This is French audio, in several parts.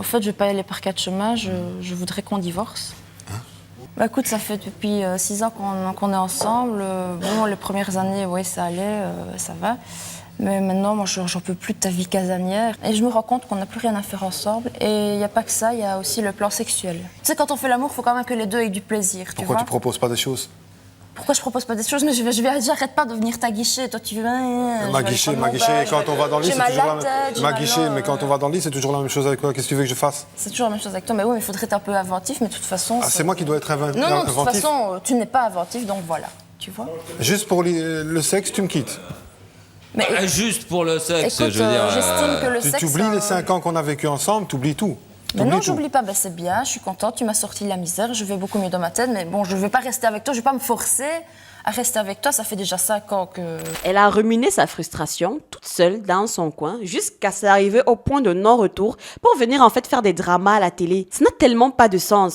fait, je vais pas y aller par quatre chemins, je voudrais qu'on divorce. Bah écoute, ça fait depuis 6 ans qu'on est ensemble. Bon, les premières années, oui, ça allait, ça va. Mais maintenant, moi, j'en peux plus de ta vie casanière. Et je me rends compte qu'on n'a plus rien à faire ensemble. Et il n'y a pas que ça, il y a aussi le plan sexuel. Tu sais, quand on fait l'amour, il faut quand même que les deux aient du plaisir. Pourquoi tu proposes pas des choses? Pourquoi je propose pas des choses? Mais j'arrête pas de venir t'aguicher. Toi, tu veux... Ma guichet, quand on va dans le lit, c'est toujours la même. Ma guichet, mais quand on va dans le lit, c'est toujours la même chose avec toi. Qu'est-ce que tu veux que je fasse? C'est toujours la même chose avec toi. Mais oui, mais il faudrait être un peu inventif. Mais de toute façon... Ah, c'est moi qui dois être inventif? Non, de toute façon, tu n'es pas inventif, donc voilà. Tu vois? Juste pour le sexe, tu me quittes? Mais juste pour le sexe, écoute, je veux dire... j'estime que le sexe... Tu oublies les 5 ans qu'on a vécu ensemble, tu oublies tout. Mais non, j'oublie pas, c'est bien, je suis contente, tu m'as sorti de la misère, je vais beaucoup mieux dans ma tête, mais bon, je vais pas rester avec toi, je vais pas me forcer à rester avec toi, ça fait déjà 5 ans que... Elle a ruminé sa frustration toute seule dans son coin jusqu'à s'arriver au point de non-retour pour venir en fait faire des dramas à la télé. Ça n'a tellement pas de sens.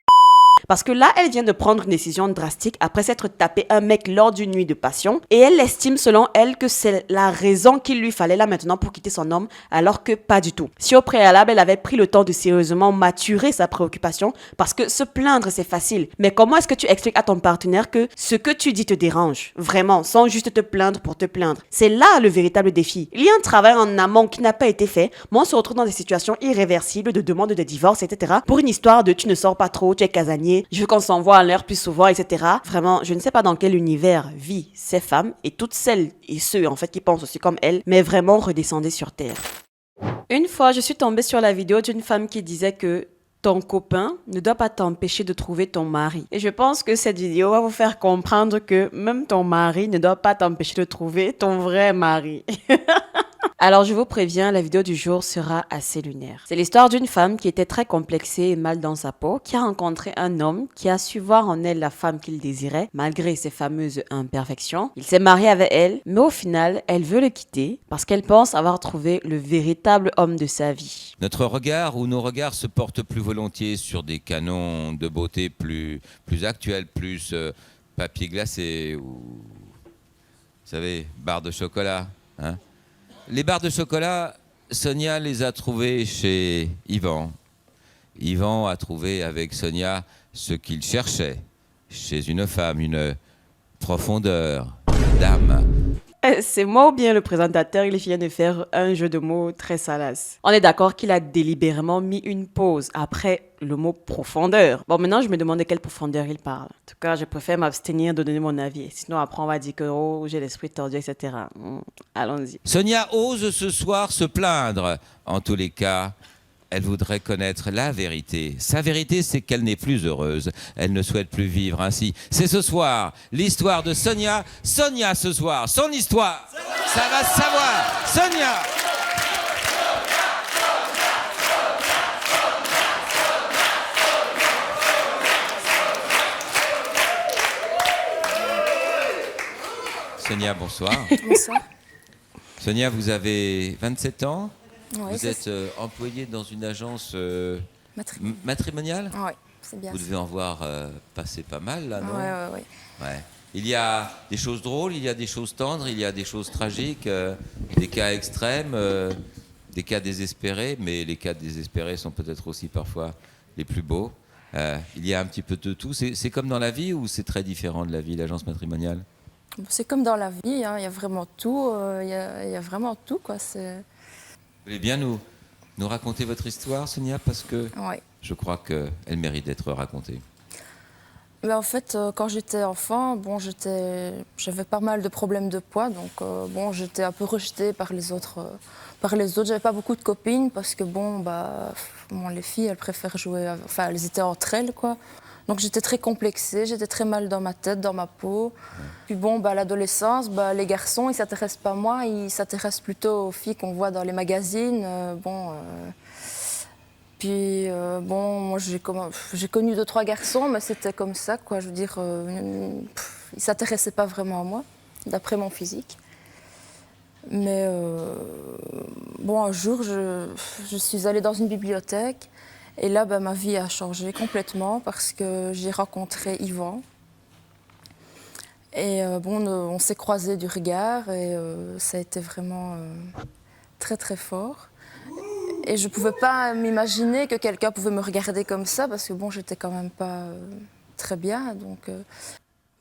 Parce que là, elle vient de prendre une décision drastique après s'être tapé un mec lors d'une nuit de passion. Et elle estime, selon elle, que c'est la raison qu'il lui fallait là maintenant pour quitter son homme, alors que pas du tout. Si au préalable, elle avait pris le temps de sérieusement maturer sa préoccupation, parce que se plaindre, c'est facile. Mais comment est-ce que tu expliques à ton partenaire que ce que tu dis te dérange? Vraiment, sans juste te plaindre pour te plaindre. C'est là le véritable défi. Il y a un travail en amont qui n'a pas été fait, mais on se retrouve dans des situations irréversibles de demande de divorce, etc. Pour une histoire de tu ne sors pas trop, tu es casanier, je veux qu'on s'envoie à l'air plus souvent, etc. Vraiment, je ne sais pas dans quel univers vivent ces femmes et toutes celles et ceux en fait qui pensent aussi comme elles, mais vraiment redescendez sur terre. Une fois, je suis tombée sur la vidéo d'une femme qui disait que ton copain ne doit pas t'empêcher de trouver ton mari. Et je pense que cette vidéo va vous faire comprendre que même ton mari ne doit pas t'empêcher de trouver ton vrai mari. Alors je vous préviens, la vidéo du jour sera assez lunaire. C'est l'histoire d'une femme qui était très complexée et mal dans sa peau, qui a rencontré un homme qui a su voir en elle la femme qu'il désirait, malgré ses fameuses imperfections. Il s'est marié avec elle, mais au final, elle veut le quitter parce qu'elle pense avoir trouvé le véritable homme de sa vie. Notre regard ou nos regards se portent plus volontiers sur des canons de beauté plus actuels, plus papier glacé ou, vous savez, barres de chocolat, hein. Les barres de chocolat, Sonia les a trouvées chez Yvan. Yvan a trouvé avec Sonia ce qu'il cherchait chez une femme, une profondeur d'âme. C'est moi ou bien le présentateur, il vient de faire un jeu de mots très salace. On est d'accord qu'il a délibérément mis une pause après le mot profondeur. Bon, maintenant, je me demande de quelle profondeur il parle. En tout cas, je préfère m'abstenir de donner mon avis. Sinon, après, on va dire que oh, j'ai l'esprit tordu, etc. Allons-y. Sonia ose ce soir se plaindre. En tous les cas, elle voudrait connaître la vérité. Sa vérité, c'est qu'elle n'est plus heureuse. Elle ne souhaite plus vivre ainsi. C'est ce soir l'histoire de Sonia. Sonia ce soir, son histoire. Ça va se savoir. Sonia. Sonia, bonsoir. Bonsoir. Sonia, vous avez 27 ans. Oui, vous êtes employée dans une agence matrimoniale. Oui, c'est bien. Vous devez en voir passer pas mal, là, non? Oui. Ouais. Il y a des choses drôles, il y a des choses tendres, il y a des choses tragiques, des cas extrêmes, des cas désespérés, mais les cas désespérés sont peut-être aussi parfois les plus beaux. Il y a un petit peu de tout. C'est comme dans la vie ou c'est très différent de la vie, l'agence matrimoniale? C'est comme dans la vie, hein. Il y a vraiment tout. Il y a vraiment tout, quoi. Vous voulez bien nous raconter votre histoire, Sonia, parce que Oui. je crois qu'elle mérite d'être racontée. Mais en fait, quand j'étais enfant, bon, j'avais pas mal de problèmes de poids, donc bon, j'étais un peu rejetée par les autres. J'avais pas beaucoup de copines parce que bon, les filles, elles préfèrent jouer, enfin, elles étaient entre elles, quoi. Donc j'étais très complexée, j'étais très mal dans ma tête, dans ma peau. Ouais. Puis bon, à l'adolescence, les garçons, ils s'intéressent pas à moi, ils s'intéressent plutôt aux filles qu'on voit dans les magazines. Puis moi j'ai connu 2-3 garçons, mais c'était comme ça, quoi. Je veux dire, ils s'intéressaient pas vraiment à moi, d'après mon physique. Mais un jour, je suis allée dans une bibliothèque. Et là, ma vie a changé complètement parce que j'ai rencontré Yvan. Et on s'est croisés du regard et ça a été vraiment très, très fort. Et je ne pouvais pas m'imaginer que quelqu'un pouvait me regarder comme ça, parce que bon, j'étais quand même pas très bien. Donc,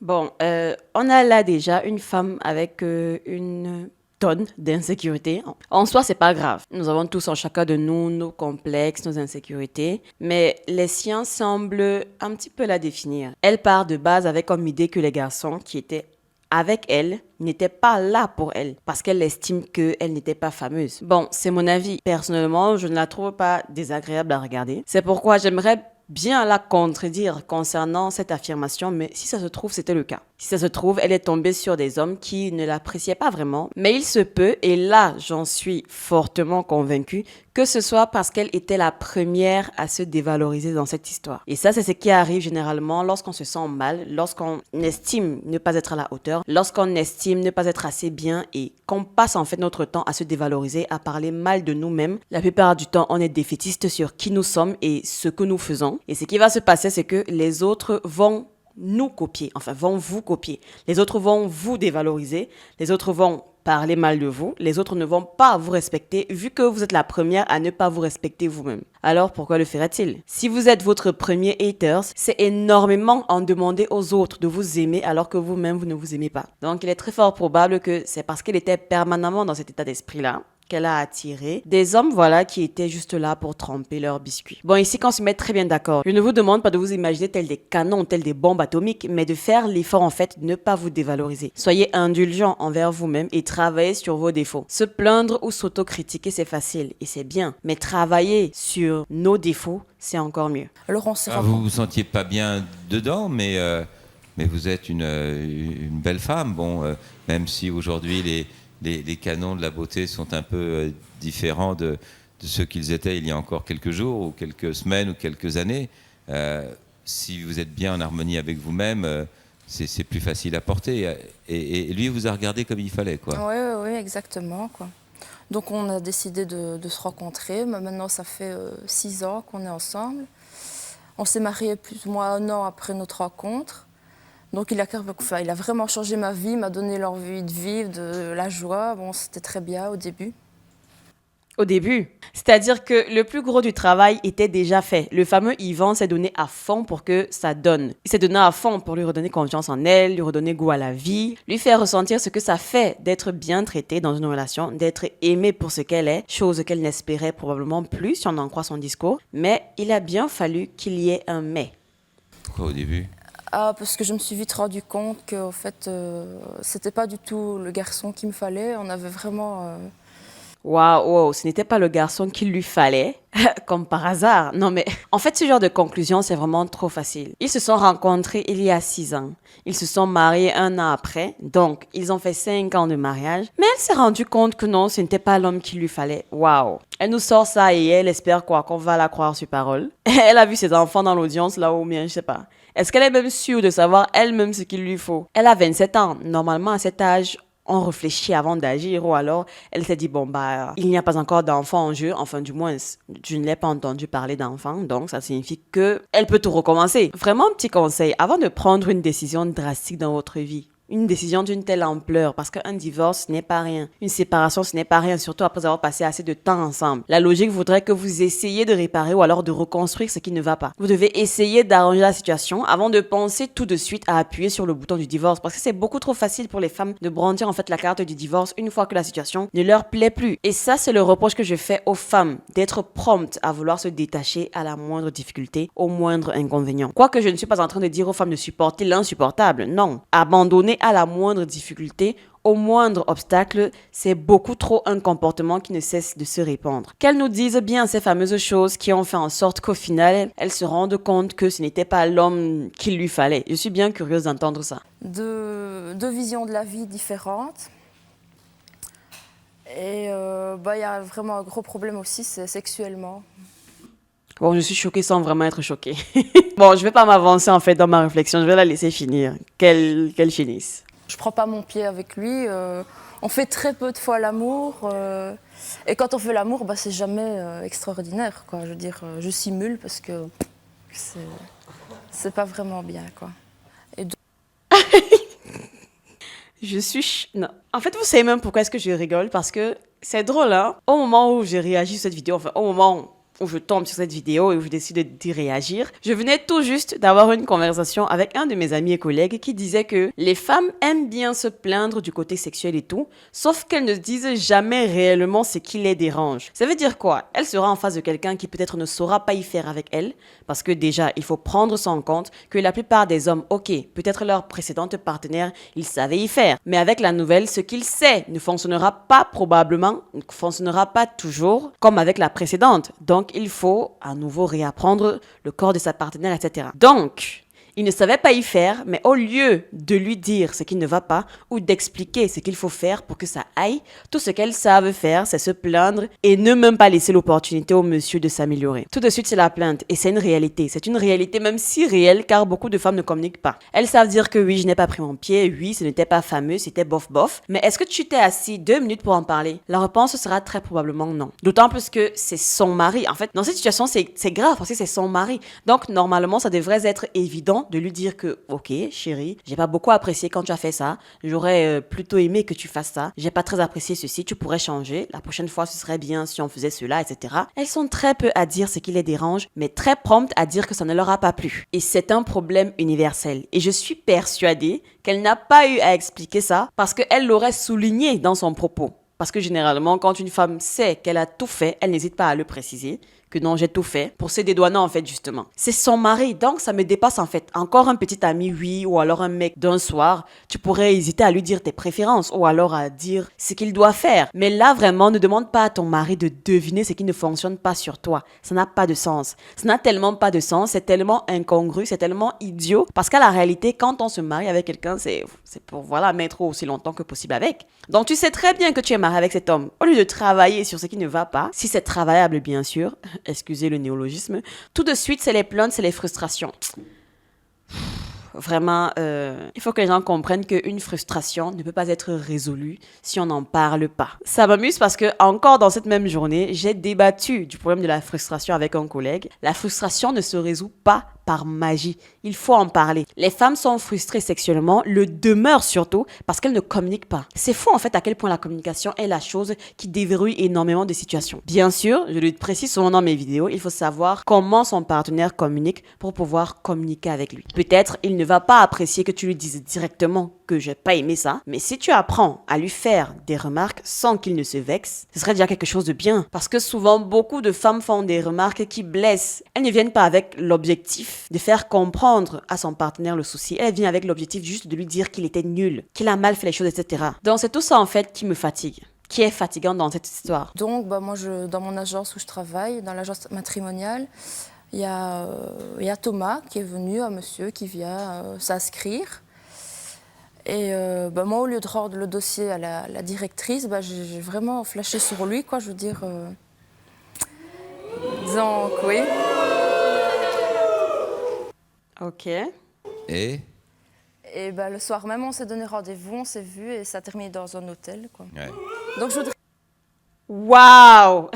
Bon, on a là déjà une femme avec une tonne d'insécurité. En soi, c'est pas grave. Nous avons tous en chacun de nous nos complexes, nos insécurités, mais les siens semblent un petit peu la définir. Elle part de base avec comme idée que les garçons qui étaient avec elle n'étaient pas là pour elle parce qu'elle estime qu'elle n'était pas fameuse. Bon, c'est mon avis. Personnellement, je ne la trouve pas désagréable à regarder. C'est pourquoi j'aimerais bien la contredire concernant cette affirmation, mais si ça se trouve, c'était le cas. Si ça se trouve, elle est tombée sur des hommes qui ne l'appréciaient pas vraiment, mais il se peut, et là, j'en suis fortement convaincue, que ce soit parce qu'elle était la première à se dévaloriser dans cette histoire. Et ça, c'est ce qui arrive généralement lorsqu'on se sent mal, lorsqu'on estime ne pas être à la hauteur, lorsqu'on estime ne pas être assez bien et qu'on passe en fait notre temps à se dévaloriser, à parler mal de nous-mêmes. La plupart du temps, on est défaitiste sur qui nous sommes et ce que nous faisons. Et ce qui va se passer, c'est que les autres vont nous copier, enfin vont vous copier. Les autres vont vous dévaloriser, les autres vont parler mal de vous, les autres ne vont pas vous respecter vu que vous êtes la première à ne pas vous respecter vous-même. Alors pourquoi le ferait-il? Si vous êtes votre premier haters, c'est énormément en demander aux autres de vous aimer alors que vous-même vous ne vous aimez pas. Donc il est très fort probable que c'est parce qu'elle était permanemment dans cet état d'esprit-là qu'elle a attiré des hommes, voilà, qui étaient juste là pour tremper leurs biscuits. Bon, ici, qu'on se met très bien d'accord, je ne vous demande pas de vous imaginer tels des canons, tels des bombes atomiques, mais de faire l'effort, en fait, de ne pas vous dévaloriser. Soyez indulgents envers vous-même et travaillez sur vos défauts. Se plaindre ou s'autocritiquer, c'est facile et c'est bien, mais travailler sur nos défauts, c'est encore mieux. alors on s'est Vous vous sentiez pas bien dedans, mais vous êtes une belle femme. Bon, même si aujourd'hui les canons de la beauté sont un peu différents de ceux qu'ils étaient il y a encore quelques jours ou quelques semaines ou quelques années. Si vous êtes bien en harmonie avec vous-même, c'est plus facile à porter. Et lui vous a regardé comme il fallait, quoi. Oui, exactement, quoi. Donc on a décidé de se rencontrer. Mais maintenant, ça fait 6 ans qu'on est ensemble. On s'est mariés plus ou moins 1 an après notre rencontre. Donc il a vraiment changé ma vie, m'a donné l'envie de vivre, de la joie. Bon, c'était très bien au début. Au début. C'est-à-dire que le plus gros du travail était déjà fait. Le fameux Yvan s'est donné à fond pour que ça donne. Il s'est donné à fond pour lui redonner confiance en elle, lui redonner goût à la vie, lui faire ressentir ce que ça fait d'être bien traité dans une relation, d'être aimée pour ce qu'elle est, chose qu'elle n'espérait probablement plus si on en croit son discours. Mais il a bien fallu qu'il y ait un mais. Pourquoi au début? Parce que je me suis vite rendu compte que, en fait, c'était pas du tout le garçon qu'il me fallait. On avait vraiment... Waouh, ce n'était pas le garçon qu'il lui fallait, comme par hasard. Non mais, en fait, ce genre de conclusion, c'est vraiment trop facile. Ils se sont rencontrés il y a 6 ans. Ils se sont mariés 1 an après, donc ils ont fait 5 ans de mariage. Mais elle s'est rendue compte que non, ce n'était pas l'homme qu'il lui fallait. Waouh. Elle nous sort ça et elle espère quoi, qu'on va la croire sur parole. Elle a vu ses enfants dans l'audience là ou bien, je sais pas. Est-ce qu'elle est même sûre de savoir elle-même ce qu'il lui faut? Elle a 27 ans. Normalement, à cet âge, on réfléchit avant d'agir, ou alors elle s'est dit, bon, bah, il n'y a pas encore d'enfant en jeu, enfin, du moins, je ne l'ai pas entendu parler d'enfant, donc ça signifie que elle peut tout recommencer. Vraiment, un petit conseil, avant de prendre une décision drastique dans votre vie, une décision d'une telle ampleur, parce qu'un divorce, ce n'est pas rien. Une séparation, ce n'est pas rien, surtout après avoir passé assez de temps ensemble. La logique voudrait que vous essayiez de réparer ou alors de reconstruire ce qui ne va pas. Vous devez essayer d'arranger la situation avant de penser tout de suite à appuyer sur le bouton du divorce, parce que c'est beaucoup trop facile pour les femmes de brandir en fait la carte du divorce une fois que la situation ne leur plaît plus. Et ça, c'est le reproche que je fais aux femmes, d'être promptes à vouloir se détacher à la moindre difficulté, au moindre inconvénient. Quoique je ne suis pas en train de dire aux femmes de supporter l'insupportable, non. Abandonner à la moindre difficulté, au moindre obstacle, c'est beaucoup trop un comportement qui ne cesse de se répandre. Qu'elles nous disent bien ces fameuses choses qui ont fait en sorte qu'au final, elles se rendent compte que ce n'était pas l'homme qu'il lui fallait. Je suis bien curieuse d'entendre ça. Deux visions de la vie différentes. Et il y a vraiment un gros problème aussi, c'est sexuellement. Bon, je suis choquée sans vraiment être choquée. Bon, je vais pas m'avancer en fait dans ma réflexion, je vais la laisser finir. Qu'elle finisse. Je prends pas mon pied avec lui. On fait très peu de fois l'amour. Et quand on fait l'amour, c'est jamais extraordinaire, quoi. Je veux dire, je simule parce que c'est pas vraiment bien, quoi. Et Non. En fait, vous savez même pourquoi est-ce que je rigole? Parce que C'est drôle, hein? Au moment où j'ai réagi sur cette vidéo, enfin, au moment où je tombe sur cette vidéo et où je décide d'y réagir, je venais tout juste d'avoir une conversation avec un de mes amis et collègues qui disait que les femmes aiment bien se plaindre du côté sexuel et tout, sauf qu'elles ne disent jamais réellement ce qui les dérange. Ça veut dire quoi? Elle sera en face de quelqu'un qui peut-être ne saura pas y faire avec elle, parce que déjà, il faut prendre ça en compte que la plupart des hommes, ok, peut-être leur précédente partenaire, ils savaient y faire, mais avec la nouvelle, ce qu'il sait ne fonctionnera pas probablement, ne fonctionnera pas toujours comme avec la précédente. Donc, il faut à nouveau réapprendre le corps de sa partenaire, etc. Donc, il ne savait pas y faire, mais au lieu de lui dire ce qui ne va pas ou d'expliquer ce qu'il faut faire pour que ça aille, tout ce qu'elles savent faire, c'est se plaindre et ne même pas laisser l'opportunité au monsieur de s'améliorer. Tout de suite, c'est la plainte et c'est une réalité. C'est une réalité même si réelle car beaucoup de femmes ne communiquent pas. Elles savent dire que oui, je n'ai pas pris mon pied, oui, ce n'était pas fameux, c'était bof bof. Mais est-ce que tu t'es assis 2 minutes pour en parler? La réponse sera très probablement non. D'autant plus que c'est son mari. En fait, dans cette situation, c'est grave parce que c'est son mari. Donc, normalement, ça devrait être évident de lui dire que, ok, chérie, j'ai pas beaucoup apprécié quand tu as fait ça. J'aurais plutôt aimé que tu fasses ça. J'ai pas très apprécié ceci. Tu pourrais changer. La prochaine fois, ce serait bien si on faisait cela, etc. Elles sont très peu à dire ce qui les dérange, mais très promptes à dire que ça ne leur a pas plu. Et c'est un problème universel. Et je suis persuadée qu'elle n'a pas eu à expliquer ça parce qu'elle l'aurait souligné dans son propos. Parce que généralement, quand une femme sait qu'elle a tout fait, elle n'hésite pas à le préciser. Que non, j'ai tout fait pour se dédouaner en fait justement. C'est son mari, donc ça me dépasse en fait. Encore un petit ami, oui, ou alors un mec d'un soir, tu pourrais hésiter à lui dire tes préférences ou alors à dire ce qu'il doit faire. Mais là vraiment, ne demande pas à ton mari de deviner ce qui ne fonctionne pas sur toi. Ça n'a pas de sens. Ça n'a tellement pas de sens, c'est tellement incongru, c'est tellement idiot. Parce qu'à la réalité, quand on se marie avec quelqu'un, c'est pour voilà mettre aussi longtemps que possible avec. Donc tu sais très bien que tu es marié avec cet homme. Au lieu de travailler sur ce qui ne va pas, si c'est travaillable bien sûr, excusez le néologisme, tout de suite, c'est les plaintes, c'est les frustrations. Vraiment, il faut que les gens comprennent qu'une frustration ne peut pas être résolue si on n'en parle pas. Ça m'amuse parce que, encore dans cette même journée, j'ai débattu du problème de la frustration avec un collègue. La frustration ne se résout pas par magie. Il faut en parler. Les femmes sont frustrées sexuellement, le demeurent surtout parce qu'elles ne communiquent pas. C'est fou en fait à quel point la communication est la chose qui déverrouille énormément de situations. Bien sûr, je le précise souvent dans mes vidéos, il faut savoir comment son partenaire communique pour pouvoir communiquer avec lui. Peut-être il ne va pas apprécier que tu lui dises directement que j'ai pas aimé ça, mais si tu apprends à lui faire des remarques sans qu'il ne se vexe, ce serait déjà quelque chose de bien. Parce que souvent, beaucoup de femmes font des remarques qui blessent. Elles ne viennent pas avec l'objectif de faire comprendre à son partenaire le souci. Elles viennent avec l'objectif juste de lui dire qu'il était nul, qu'il a mal fait les choses, etc. Donc c'est tout ça en fait qui me fatigue. Qui est fatigant dans cette histoire. Donc moi, dans mon agence où je travaille, dans l'agence matrimoniale, il y a Thomas qui est venu, un monsieur qui vient s'inscrire. Et moi, au lieu de rendre le dossier à la directrice, j'ai vraiment flashé sur lui, quoi. Je veux dire. Donc, oui. Ok. Et le soir même, on s'est donné rendez-vous, on s'est vu et ça a terminé dans un hôtel, quoi. ouais. Donc, je voudrais. Waouh.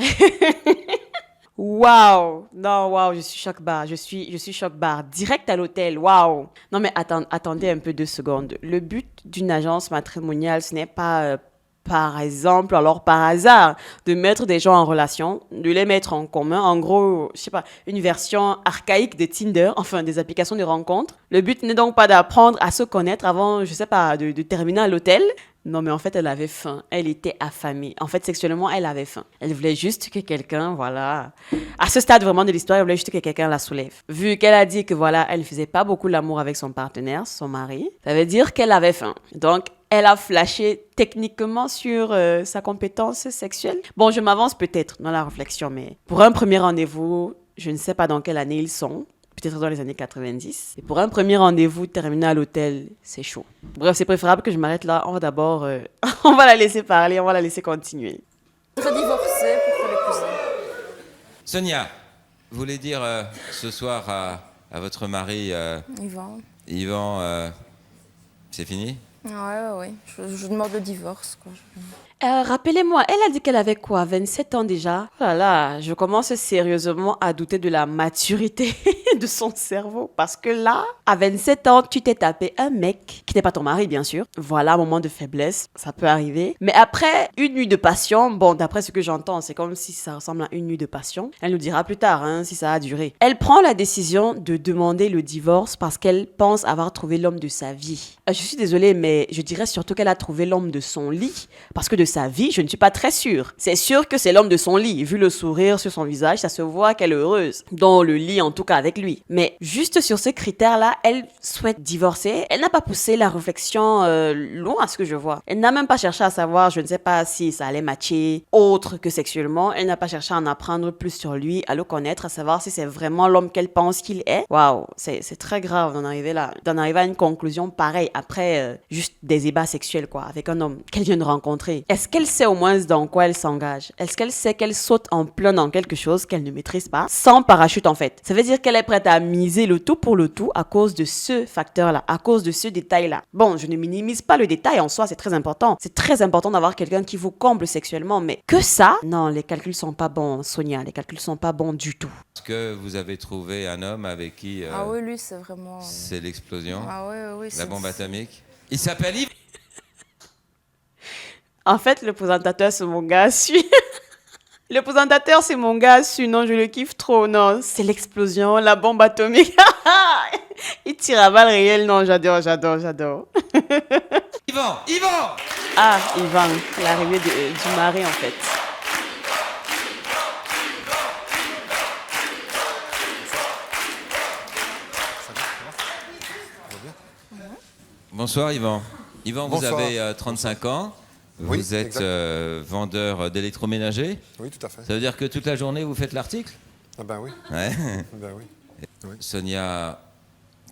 Waouh! Non, waouh, je suis choc-barre. Je suis choc-barre. Direct à l'hôtel, waouh! Non, mais attendez un peu 2 secondes. Le but d'une agence matrimoniale, ce n'est pas, par exemple, alors par hasard, de mettre des gens en relation, de les mettre en commun. En gros, je sais pas, une version archaïque de Tinder, enfin, des applications de rencontres. Le but n'est donc pas d'apprendre à se connaître avant, je sais pas, de terminer à l'hôtel. Non, mais en fait, elle avait faim. Elle était affamée. En fait, sexuellement, elle avait faim. Elle voulait juste que quelqu'un, voilà... À ce stade vraiment de l'histoire, elle voulait juste que quelqu'un la soulève. Vu qu'elle a dit que, voilà, elle ne faisait pas beaucoup l'amour avec son partenaire, son mari, ça veut dire qu'elle avait faim. Donc, elle a flashé techniquement sur sa compétence sexuelle. Bon, je m'avance peut-être dans la réflexion, mais pour un premier rendez-vous, je ne sais pas dans quelle année ils sont. Peut-être dans les années 90. Et pour un premier rendez-vous terminé à l'hôtel, c'est chaud. Bref, c'est préférable que je m'arrête là. On va d'abord... on va la laisser parler, on va la laisser continuer. Je serais divorcée pour l'épouser. Sonia, vous voulez dire ce soir à votre mari Yvan, c'est fini? ouais. Je demande le divorce, quoi. Rappelez-moi, elle a dit qu'elle avait quoi, 27 ans déjà? Oh là là, je commence sérieusement à douter de la maturité de son cerveau. Parce que là, à 27 ans, tu t'es tapé un mec, qui n'est pas ton mari bien sûr. Voilà, un moment de faiblesse, ça peut arriver. Mais après une nuit de passion, bon, d'après ce que j'entends, c'est comme si ça ressemble à une nuit de passion. Elle nous dira plus tard, hein, si ça a duré. Elle prend la décision de demander le divorce parce qu'elle pense avoir trouvé l'homme de sa vie. Je suis désolée, mais je dirais surtout qu'elle a trouvé l'homme de son lit. Parce que de sa vie, je ne suis pas très sûre. C'est sûr que c'est l'homme de son lit. Vu le sourire sur son visage, ça se voit qu'elle est heureuse. Dans le lit, en tout cas avec lui. Mais juste sur ce critère-là, elle souhaite divorcer. Elle n'a pas poussé la réflexion loin à ce que je vois. Elle n'a même pas cherché à savoir, je ne sais pas si ça allait matcher autre que sexuellement. Elle n'a pas cherché à en apprendre plus sur lui, à le connaître, à savoir si c'est vraiment l'homme qu'elle pense qu'il est. Waouh, c'est très grave d'en arriver là. D'en arriver à une conclusion pareille après juste des ébats sexuels, quoi, avec un homme qu'elle vient de rencontrer. Est-ce qu'elle sait au moins dans quoi elle s'engage? Est-ce qu'elle sait qu'elle saute en plein dans quelque chose qu'elle ne maîtrise pas, sans parachute en fait? Ça veut dire qu'elle est prête à miser le tout pour le tout à cause de ce facteur-là, à cause de ce détail-là. Bon, je ne minimise pas le détail en soi, c'est très important. C'est très important d'avoir quelqu'un qui vous comble sexuellement, mais que ça? Non, les calculs sont pas bons, Sonia, les calculs sont pas bons du tout. Est-ce que vous avez trouvé un homme avec qui Ah oui, lui, c'est vraiment... c'est l'explosion, Ah oui, la bombe atomique? Il s'appelle Yves. En fait, le présentateur, c'est mon gars, Le présentateur, c'est mon gars, non, je le kiffe trop, non. C'est l'explosion, la bombe atomique. Il tire à balles réelles, non, j'adore. Yvan. Ah, Yvan, l'arrivée du mari, en fait. Bonsoir Yvan. Yvan, vous Bonsoir. avez 35 ans. Oui, Vous êtes exact. vendeur d'électroménager. Oui, tout à fait. Ça veut dire que toute la journée, vous faites l'article? Ah ben oui, Ouais. ben oui. Sonia,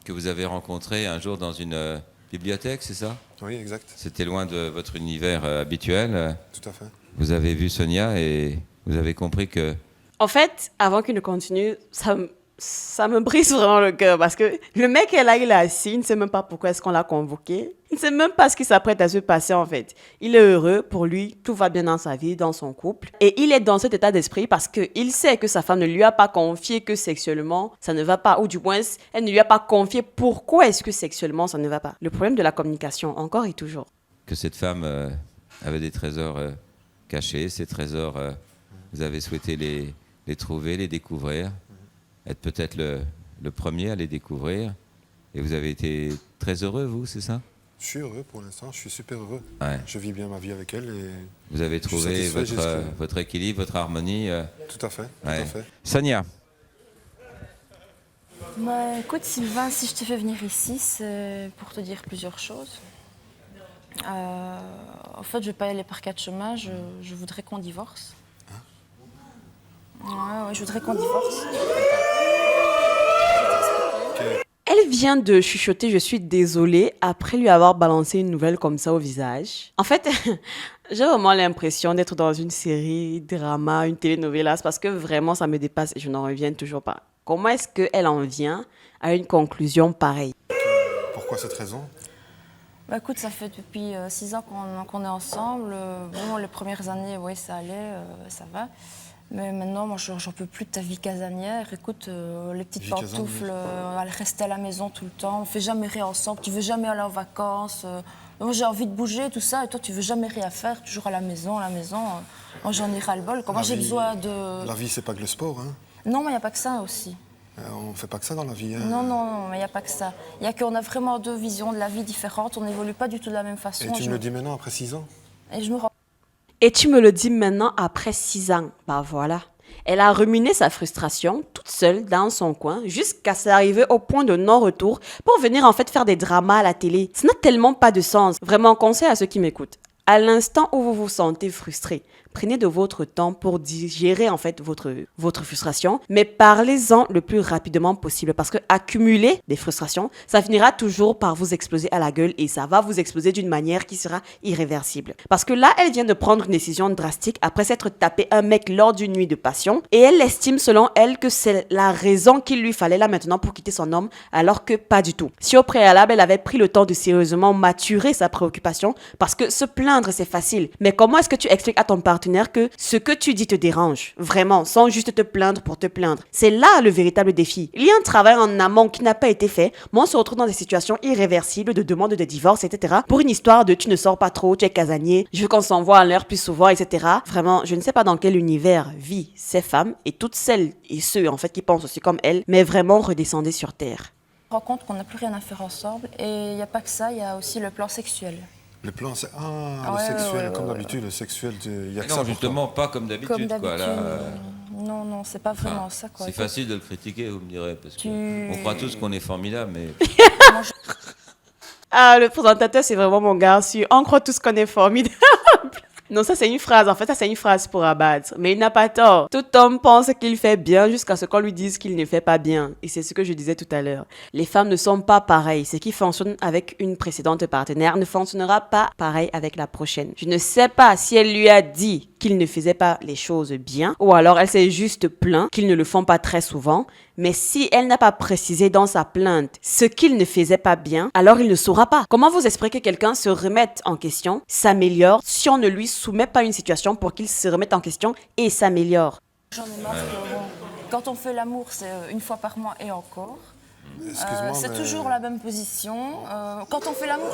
que vous avez rencontrée un jour dans une bibliothèque, c'est ça? Oui, exact. C'était loin de votre univers habituel. Tout à fait. Vous avez vu Sonia et vous avez compris que... En fait, avant qu'il ne continue, ça me brise vraiment le cœur parce que le mec est là, il est assis, il ne sait même pas pourquoi est-ce qu'on l'a convoqué. Il ne sait même pas ce qui s'apprête à se passer en fait. Il est heureux, pour lui, tout va bien dans sa vie, dans son couple. Et il est dans cet état d'esprit parce qu'il sait que sa femme ne lui a pas confié que sexuellement, ça ne va pas. Ou du moins, elle ne lui a pas confié pourquoi est-ce que sexuellement, ça ne va pas. Le problème de la communication, encore et toujours. que cette femme avait des trésors cachés. Ces trésors, vous avez souhaité les trouver, les découvrir, être peut-être le premier à les découvrir. Et vous avez été très heureux, vous, c'est ça? Je suis heureux pour l'instant, je suis super heureux. Ouais. Je vis bien ma vie avec elle et Vous avez je suis trouvé satisfait votre équilibre, votre harmonie. tout à fait, tout Ouais. à fait. Sonia, Bah, écoute Sylvain, si je te fais venir ici, c'est pour te dire plusieurs choses. En fait, je vais pas y aller par quatre chemins, je voudrais qu'on divorce. Ouais, je voudrais qu'on divorce. Elle vient de chuchoter « je suis désolée » après lui avoir balancé une nouvelle comme ça au visage. En fait, j'ai vraiment l'impression d'être dans une série, drama, une télénovela, parce que vraiment ça me dépasse et je n'en reviens toujours pas. Comment est-ce qu'elle en vient à une conclusion pareille? Pourquoi cette raison? Bah, écoute, ça fait depuis 6 ans qu'on est ensemble. Bon, les premières années, oui, ça allait, ça va. Mais maintenant, moi, j'en peux plus de ta vie casanière. Écoute, les petites Vie pantoufles, elle reste à la maison tout le temps. On fait jamais rien ensemble. Tu veux jamais aller en vacances. Moi, j'ai envie de bouger, tout ça. Et toi, tu veux jamais rien faire. Toujours à la maison, Moi, j'en ai ras-le-bol. Moi, j'ai besoin de... La vie, c'est pas que le sport, hein. Non, mais il n'y a pas que ça aussi. On fait pas que ça dans la vie, hein. Non, mais il n'y a pas que ça. Il y a qu'on a vraiment deux visions de la vie différentes. On n'évolue pas du tout de la même façon. Et tu me le dis maintenant, après 6 ans? Et je me rends... Et tu me le dis maintenant après 6 ans. Bah voilà. Elle a ruminé sa frustration toute seule dans son coin jusqu'à s'arriver au point de non-retour pour venir en fait faire des dramas à la télé. Ça n'a tellement pas de sens. Vraiment, conseil à ceux qui m'écoutent. À l'instant où vous vous sentez frustré, prenez de votre temps pour digérer en fait votre frustration, mais parlez-en le plus rapidement possible parce que accumuler des frustrations, ça finira toujours par vous exploser à la gueule et ça va vous exploser d'une manière qui sera irréversible. Parce que là, elle vient de prendre une décision drastique après s'être tapé un mec lors d'une nuit de passion et elle estime selon elle que c'est la raison qu'il lui fallait là maintenant pour quitter son homme alors que pas du tout. Si au préalable, elle avait pris le temps de sérieusement maturer sa préoccupation parce que se plaindre c'est facile. Mais comment est-ce que tu expliques à ton partenaire que ce que tu dis te dérange? Vraiment, sans juste te plaindre pour te plaindre. C'est là le véritable défi. Il y a un travail en amont qui n'a pas été fait. Moi, on se retrouve dans des situations irréversibles de demande de divorce, etc. pour une histoire de tu ne sors pas trop, tu es casanier, je veux qu'on s'envoie à l'heure plus souvent, etc. Vraiment, je ne sais pas dans quel univers vit ces femmes et toutes celles et ceux en fait qui pensent aussi comme elles, mais vraiment redescendez sur terre. On se rend compte qu'on n'a plus rien à faire ensemble et il n'y a pas que ça, il y a aussi le plan sexuel. Le plan, c'est... le sexuel, comme d'habitude, le sexuel, il y a que ça. Non, justement, pas comme d'habitude. Quoi, là, non, c'est pas vraiment ça. Quoi. C'est facile de le critiquer, vous me direz, parce qu'on croit tous qu'on est formidable, mais... Ah, le présentateur, c'est vraiment mon gars. On croit tous qu'on est formidable. Non, ça c'est une phrase. En fait, ça c'est une phrase pour abattre. Mais il n'a pas tort. Tout homme pense qu'il fait bien jusqu'à ce qu'on lui dise qu'il ne fait pas bien. Et c'est ce que je disais tout à l'heure. Les femmes ne sont pas pareilles. Ce qui fonctionne avec une précédente partenaire ne fonctionnera pas pareil avec la prochaine. Je ne sais pas si elle lui a dit qu'il ne faisait pas les choses bien ou alors elle s'est juste plaint qu'ils ne le font pas très souvent. Mais si elle n'a pas précisé dans sa plainte ce qu'il ne faisait pas bien, alors il ne saura pas. Comment vous expliquer que quelqu'un se remette en question, s'améliore, si on ne lui soumet pas une situation pour qu'il se remette en question et s'améliore? J'en ai marre quand on fait l'amour, c'est une fois par mois et encore. C'est toujours la même position. Quand on fait l'amour,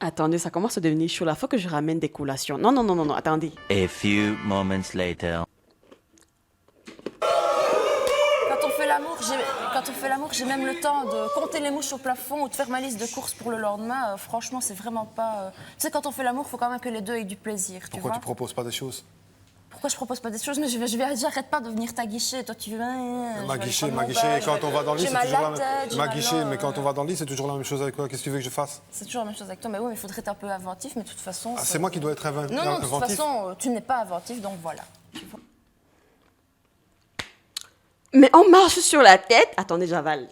Attendez, ça commence à devenir chaud. Là, faut que je ramène des collations. Non, attendez. A few moments later. Quand on fait l'amour, j'ai même le temps de compter les mouches au plafond ou de faire ma liste de courses pour le lendemain. Franchement, c'est vraiment pas... Tu sais, quand on fait l'amour, il faut quand même que les deux aient du plaisir. Pourquoi tu proposes pas des choses? Pourquoi je propose pas des choses? Mais j'arrête pas de venir t'aguicher. Toi, tu veux... M'aguicher, quand on va dans le lit, c'est toujours la même... M'aguicher, mais quand on va dans le lit, c'est toujours la même chose avec toi. Qu'est-ce que tu veux que je fasse? C'est toujours la même chose avec toi. Mais oui, mais il faudrait être un peu inventif. Mais de toute façon... C'est moi qui dois être inventif? Non, de toute façon, tu n'es pas inventif, donc voilà. Mais on marche sur la tête. Attendez, j'avale.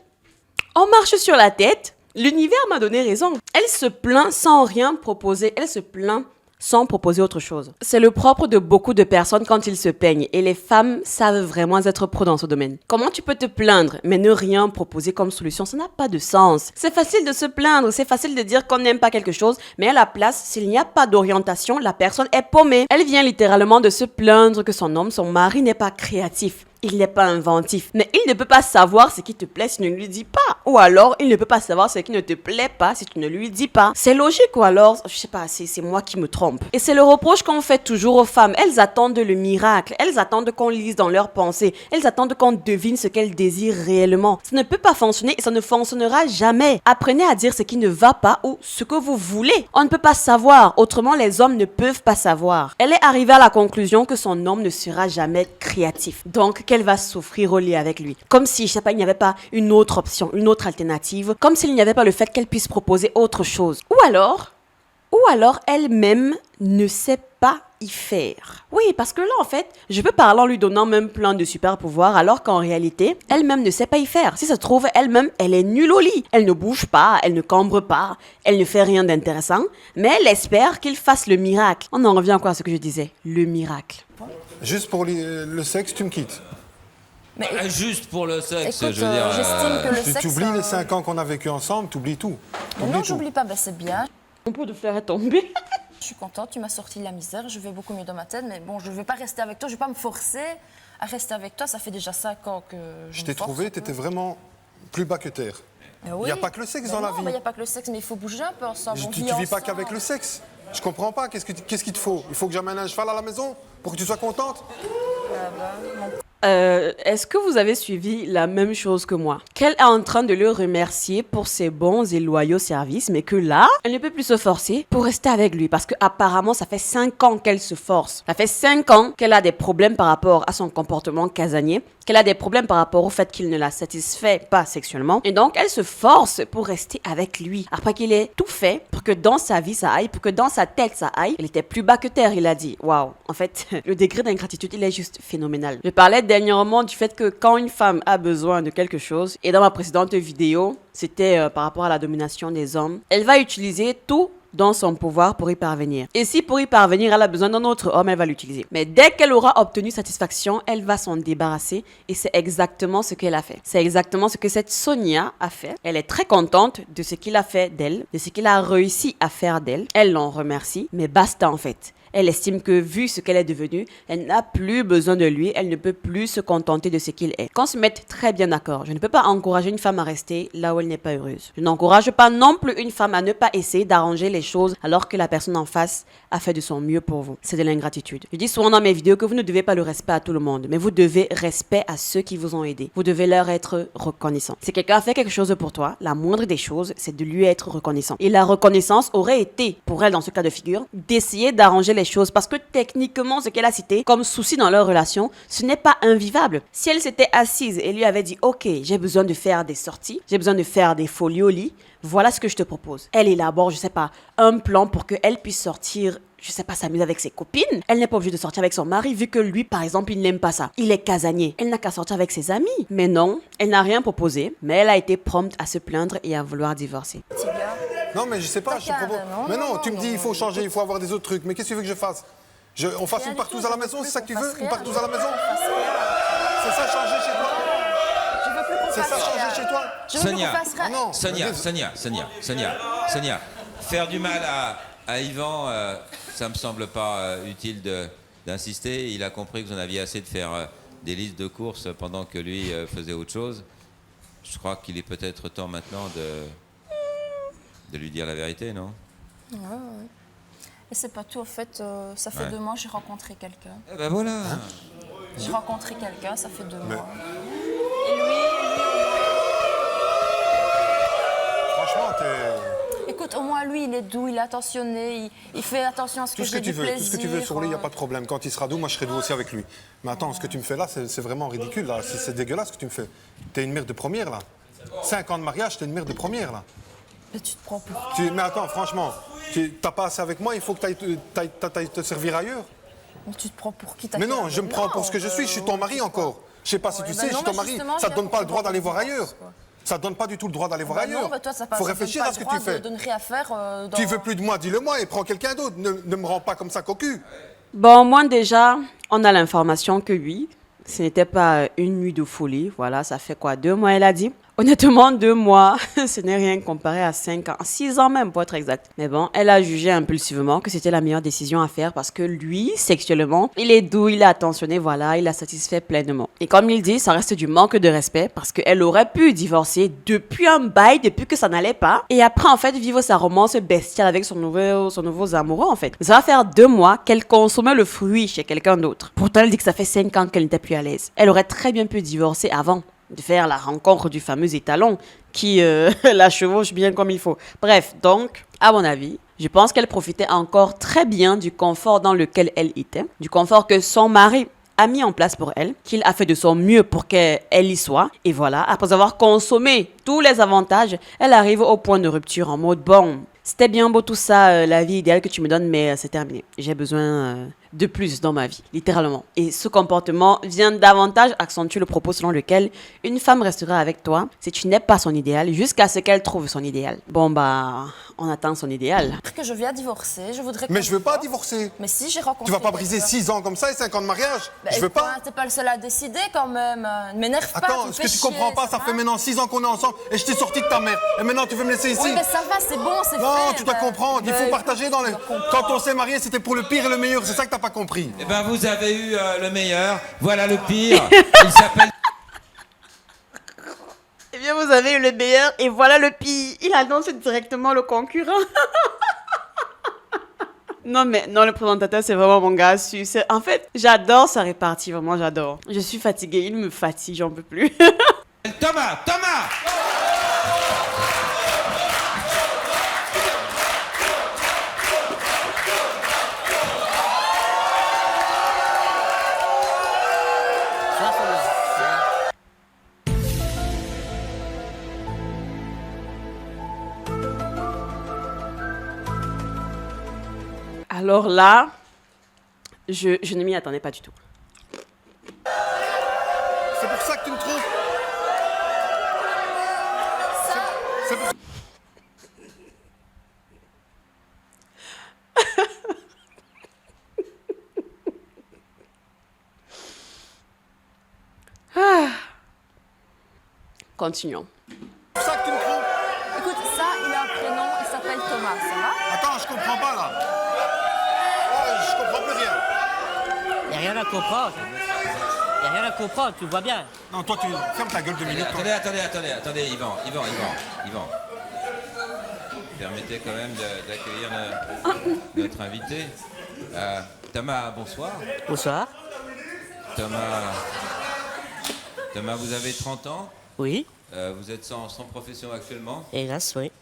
On marche sur la tête. L'univers m'a donné raison. Elle se plaint sans rien proposer. Elle se plaint sans proposer autre chose. C'est le propre de beaucoup de personnes quand ils se peignent. Et les femmes savent vraiment être pro dans ce domaine. Comment tu peux te plaindre, mais ne rien proposer comme solution? Ça n'a pas de sens. C'est facile de se plaindre. C'est facile de dire qu'on n'aime pas quelque chose. Mais à la place, s'il n'y a pas d'orientation, la personne est paumée. Elle vient littéralement de se plaindre que son homme, son mari n'est pas créatif. Il n'est pas inventif. Mais il ne peut pas savoir ce qui te plaît si tu ne lui dis pas. Ou alors, il ne peut pas savoir ce qui ne te plaît pas si tu ne lui dis pas. C'est logique ou alors, je sais pas, c'est moi qui me trompe. Et c'est le reproche qu'on fait toujours aux femmes. Elles attendent le miracle. Elles attendent qu'on lise dans leurs pensées. Elles attendent qu'on devine ce qu'elles désirent réellement. Ça ne peut pas fonctionner et ça ne fonctionnera jamais. Apprenez à dire ce qui ne va pas ou ce que vous voulez. On ne peut pas savoir. Autrement, les hommes ne peuvent pas savoir. Elle est arrivée à la conclusion que son homme ne sera jamais créatif. Donc, qu'elle va souffrir au lit avec lui. Comme si, je sais pas, il n'y avait pas une autre option, une autre alternative. Comme s'il n'y avait pas le fait qu'elle puisse proposer autre chose. Ou alors elle-même ne sait pas y faire. Oui, parce que là, en fait, je peux parler en lui donnant même plein de super pouvoirs, alors qu'en réalité, elle-même ne sait pas y faire. Si ça se trouve, elle-même, elle est nulle au lit. Elle ne bouge pas, elle ne cambre pas, elle ne fait rien d'intéressant, mais elle espère qu'il fasse le miracle. On en revient quoi à ce que je disais, le miracle. Juste pour le sexe, tu me quittes? Mais juste pour le sexe, écoute, je veux dire... j'estime que le sexe... Tu oublies les 5 ans qu'on a vécu ensemble, tu oublies tout. Non, j'oublie pas, ben c'est bien. Mon pot de fleurs est tombé. Je suis contente, tu m'as sorti de la misère, je vais beaucoup mieux dans ma tête, mais bon, je ne vais pas rester avec toi, je ne vais pas me forcer à rester avec toi, ça fait déjà 5 ans que je t'ai trouvé, tu étais vraiment plus bas que terre. Il n'y a pas que le sexe dans la vie. Il n'y a pas que le sexe, mais il faut bouger un peu ensemble. Tu ne vis pas qu'avec le sexe. Je comprends pas, qu'est-ce qu'il te faut? Il faut que j'amène un cheval à la maison pour que tu sois contente? Est-ce que vous avez suivi la même chose que moi? Qu'elle est en train de le remercier pour ses bons et loyaux services, mais que là, elle ne peut plus se forcer pour rester avec lui parce qu'apparemment, ça fait 5 ans qu'elle se force. Ça fait 5 ans qu'elle a des problèmes par rapport à son comportement casanier qu'elle a des problèmes par rapport au fait qu'il ne la satisfait pas sexuellement. Et donc, elle se force pour rester avec lui. Après qu'il ait tout fait pour que dans sa vie ça aille, pour que dans sa tête ça aille, elle était plus bas que terre, il a dit. Waouh, en fait, le degré d'ingratitude, il est juste phénoménal. Je parlais dernièrement du fait que quand une femme a besoin de quelque chose, et dans ma précédente vidéo, c'était par rapport à la domination des hommes, elle va utiliser tout dans son pouvoir pour y parvenir. Et si pour y parvenir, elle a besoin d'un autre homme, elle va l'utiliser. Mais dès qu'elle aura obtenu satisfaction, elle va s'en débarrasser et c'est exactement ce qu'elle a fait. C'est exactement ce que cette Sonia a fait. Elle est très contente de ce qu'il a fait d'elle, de ce qu'il a réussi à faire d'elle. Elle l'en remercie, mais basta en fait. Elle estime que, vu ce qu'elle est devenue, elle n'a plus besoin de lui, elle ne peut plus se contenter de ce qu'il est. Qu'on se mette très bien d'accord. Je ne peux pas encourager une femme à rester là où elle n'est pas heureuse. Je n'encourage pas non plus une femme à ne pas essayer d'arranger les choses alors que la personne en face a fait de son mieux pour vous. C'est de l'ingratitude. Je dis souvent dans mes vidéos que vous ne devez pas le respect à tout le monde, mais vous devez respect à ceux qui vous ont aidé. Vous devez leur être reconnaissant. Si quelqu'un a fait quelque chose pour toi, la moindre des choses, c'est de lui être reconnaissant. Et la reconnaissance aurait été, pour elle dans ce cas de figure, d'essayer d'arranger les choses parce que techniquement ce qu'elle a cité comme souci dans leur relation, ce n'est pas invivable. Si elle s'était assise et lui avait dit ok, j'ai besoin de faire des sorties, j'ai besoin de faire des folies au lit, voilà ce que je te propose. Elle élabore, je sais pas, un plan pour qu'elle puisse sortir, je sais pas, s'amuser avec ses copines. Elle n'est pas obligée de sortir avec son mari vu que lui, par exemple, il n'aime pas ça. Il est casanier. Elle n'a qu'à sortir avec ses amis. Mais non, elle n'a rien proposé, mais elle a été prompte à se plaindre et à vouloir divorcer. Non, mais je sais pas, je te propose. Mais non, tu me dis, il faut changer, il faut avoir des autres trucs. Mais qu'est-ce que tu veux que je fasse? On fasse une partouze à la maison, c'est ça que tu veux? Une partouze à la maison? C'est ça changer chez toi? C'est ça changer chez toi? Sonia, faire du mal à Yvan, ça me semble pas utile d'insister. Il a compris que vous en aviez assez de faire des listes de courses pendant que lui faisait autre chose. Je crois qu'il est peut-être temps maintenant de lui dire la vérité, non? Ouais. Et c'est pas tout, en fait, ça fait 2 mois que j'ai rencontré quelqu'un. Eh ben voilà. J'ai rencontré quelqu'un, ça fait 2 mois. Et lui... Franchement, Écoute, au moins lui, il est doux, il est attentionné, il fait attention à ce que j'ai du plaisir. Tout ce que tu veux sur lui, il n'y a pas de problème. Quand il sera doux, moi je serai doux aussi avec lui. Mais attends, ce que tu me fais là, c'est vraiment ridicule. Là. C'est dégueulasse ce que tu me fais. T'es une mère de première là. 5 ans de mariage, t'es une mère de première là. Mais tu te prends pour... Mais attends, franchement, t'as pas assez avec moi, il faut que t'ailles te servir ailleurs. Mais tu te prends pour qui? Mais non, je me prends pour ce que je suis ton mari encore. Je sais pas si tu sais, je suis ton mari. Ça te donne pas le droit d'aller voir ailleurs. Ça te donne pas du tout le droit d'aller voir ailleurs. Faut réfléchir à ce que tu fais. Tu veux plus de moi, dis-le-moi et prends quelqu'un d'autre. Ne me rends pas comme ça cocu. Bon, moi déjà, on a l'information que oui, ce n'était pas une nuit de folie. Voilà, ça fait quoi, 2 mois, elle a dit. Honnêtement, 2 mois, ce n'est rien comparé à 5 ans, 6 ans même pour être exact. Mais bon, elle a jugé impulsivement que c'était la meilleure décision à faire parce que lui, sexuellement, il est doux, il est attentionné, voilà, il a satisfait pleinement. Et comme il dit, ça reste du manque de respect parce qu'elle aurait pu divorcer depuis un bail, depuis que ça n'allait pas. Et après, en fait, vivre sa romance bestiale avec son nouveau amoureux, en fait. Mais ça va faire 2 mois qu'elle consommait le fruit chez quelqu'un d'autre. Pourtant, elle dit que ça fait 5 ans qu'elle n'était plus à l'aise. Elle aurait très bien pu divorcer avant de faire la rencontre du fameux étalon qui la chevauche bien comme il faut. Bref, donc, à mon avis, je pense qu'elle profitait encore très bien du confort dans lequel elle était, du confort que son mari a mis en place pour elle, qu'il a fait de son mieux pour qu'elle y soit. Et voilà, après avoir consommé tous les avantages, elle arrive au point de rupture en mode « Bon, c'était bien beau tout ça, la vie idéale que tu me donnes, mais c'est terminé. J'ai besoin de plus dans ma vie, littéralement. » Et ce comportement vient davantage accentuer le propos selon lequel une femme restera avec toi si tu n'es pas son idéal, jusqu'à ce qu'elle trouve son idéal. Bon bah, on attend son idéal. Que je viens divorcer, je voudrais... Mais je veux pas divorcer. Mais si, j'ai rencontré... Tu vas pas briser 6 ans comme ça et 5 ans de mariage. Bah, je veux pas. T'es pas le seul à décider quand même. Ne m'énerve pas. Attends, ce que tu comprends pas, ça fait maintenant 6 ans qu'on est ensemble et je t'ai sorti de ta mère. Et maintenant tu veux me laisser ici? Oui, mais ça va, c'est bon, c'est fait. Non, tu dois comprendre. Il faut partager dans les... Quand on s'est marié, c'était pour le pire et le meilleur. C'est ça que t'as pas compris. Eh ben, vous avez eu le meilleur. Voilà le pire. Il s'appelle... Eh bien, vous avez eu le meilleur et voilà le pire. Il annonce directement le concurrent. Non, mais non, le présentateur, c'est vraiment mon gars. En fait, j'adore sa répartie, vraiment, j'adore. Je suis fatiguée, il me fatigue, j'en peux plus. Thomas. Alors là, je ne m'y attendais pas du tout. C'est pour ça que tu me trompes. C'est pour... Continuons. C'est pour ça que tu me trompes. Écoute, ça, il a un prénom, il s'appelle Thomas, ça va? Attends, je comprends pas là. Oh, je comprends plus rien. Il n'y a rien à comprendre. Il n'y a rien à comprendre, tu vois bien. Non, toi, tu fermes ta gueule 2 minutes. Attendez, Yvan. Permettez quand même d'accueillir notre invité. Thomas, bonsoir. Bonsoir. Thomas, vous avez 30 ans. Oui, Vous êtes sans profession actuellement. hélas, oui.